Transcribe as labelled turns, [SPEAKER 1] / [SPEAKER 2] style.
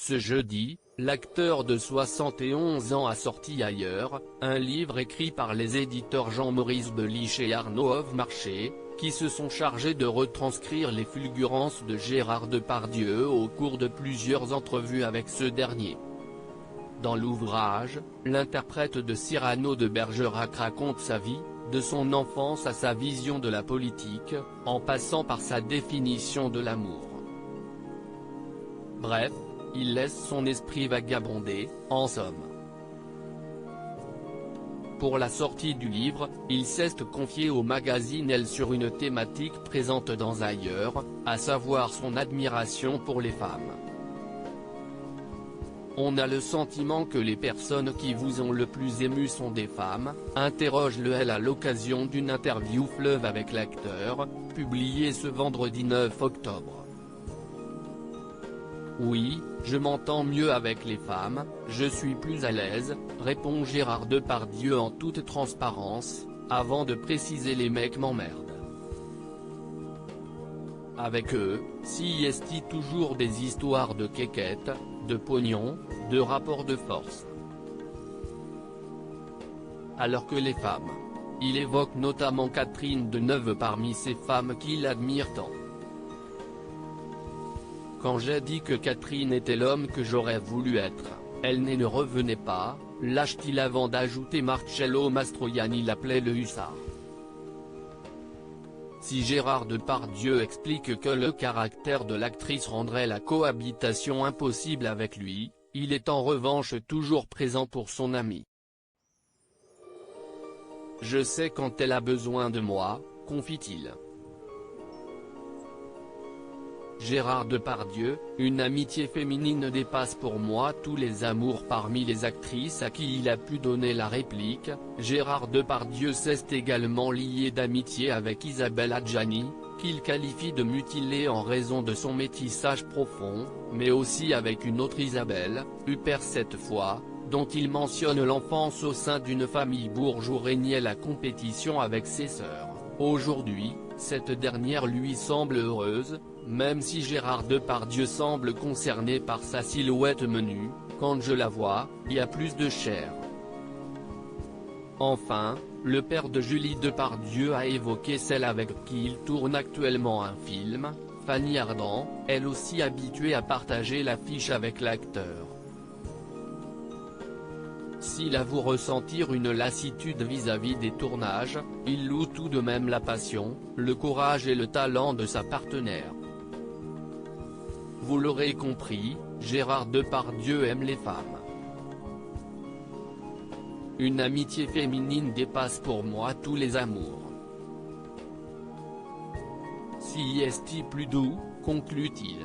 [SPEAKER 1] Ce jeudi, l'acteur de 71 ans a sorti Ailleurs, un livre écrit par les éditeurs Jean-Maurice Beliche et Arnaud Hauve-Marché, qui se sont chargés de retranscrire les fulgurances de Gérard Depardieu au cours de plusieurs entrevues avec ce dernier. Dans l'ouvrage, l'interprète de Cyrano de Bergerac raconte sa vie, de son enfance à sa vision de la politique, en passant par sa définition de l'amour. Bref, il laisse son esprit vagabonder, en somme. Pour la sortie du livre, il s'est confié au magazine Elle sur une thématique présente dans Ailleurs, à savoir son admiration pour les femmes. On a le sentiment que les personnes qui vous ont le plus ému sont des femmes, interroge-le Elle à l'occasion d'une interview fleuve avec l'acteur, publiée ce vendredi 9 octobre. Oui, je m'entends mieux avec les femmes, je suis plus à l'aise, répond Gérard Depardieu en toute transparence, avant de préciser les mecs m'emmerdent. Avec eux, s'y est-il toujours des histoires de quéquettes, de pognon, de rapports de force. Alors que les femmes. Il évoque notamment Catherine Deneuve parmi ces femmes qu'il admire tant. Quand j'ai dit que Catherine était l'homme que j'aurais voulu être, elle ne revenait pas, lâche-t-il avant d'ajouter Marcello Mastroianni l'appelait le hussard. Si Gérard Depardieu explique que le caractère de l'actrice rendrait la cohabitation impossible avec lui, il est en revanche toujours présent pour son amie. Je sais quand elle a besoin de moi, confie-t-il. Gérard Depardieu, une amitié féminine dépasse pour moi tous les amours. Parmi les actrices à qui il a pu donner la réplique, Gérard Depardieu s'est également lié d'amitié avec Isabelle Adjani, qu'il qualifie de mutilée en raison de son métissage profond, mais aussi avec une autre Isabelle, Huppert cette fois, dont il mentionne l'enfance au sein d'une famille bourgeoise où régnait la compétition avec ses sœurs. Aujourd'hui, cette dernière lui semble heureuse, même si Gérard Depardieu semble concerné par sa silhouette menue, quand je la vois, y a plus de chair. Enfin, le père de Julie Depardieu a évoqué celle avec qui il tourne actuellement un film, Fanny Ardant, elle aussi habituée à partager l'affiche avec l'acteur. S'il avoue ressentir une lassitude vis-à-vis des tournages, il loue tout de même la passion, le courage et le talent de sa partenaire. Vous l'aurez compris, Gérard Depardieu aime les femmes. Une amitié féminine dépasse pour moi tous les amours. Si est-il plus doux, conclut-il.